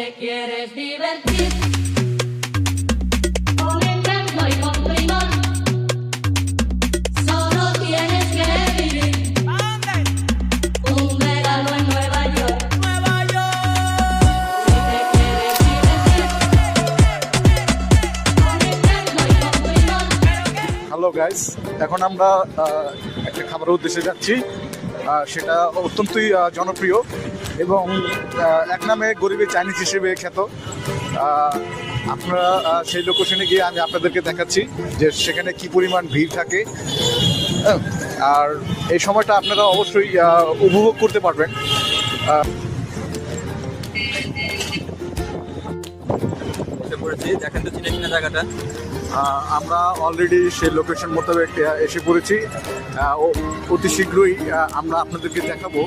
te quieres divertir con encanto y con primor, solo tienes que vivir un verano en Nueva York. Si te quieres divertir con encanto y con primor. Hello guys, এখন আমরা একটা খাবারের উদ্দেশ্যে যাচ্ছি। সেটা অত্যন্তই জনপ্রিয় এবং এক নামে গরিবের চাইনিজ হিসেবে খ্যাত। আপনারা সেই লোকেশনে গিয়ে আমি আপনাদেরকে দেখাচ্ছি যে সেখানে কি পরিমাণ ভিড় থাকে। আর এই সময়টা আপনারা অবশ্যই উপভোগ করতে পারবেন। দেখেন তো চিনে চিনে জায়গাটা। আমরা অলরেডি সেই লোকেশন মোতাবেক এসে পড়েছি। অতি শীঘ্রই আমরা আপনাদেরকে দেখাবো।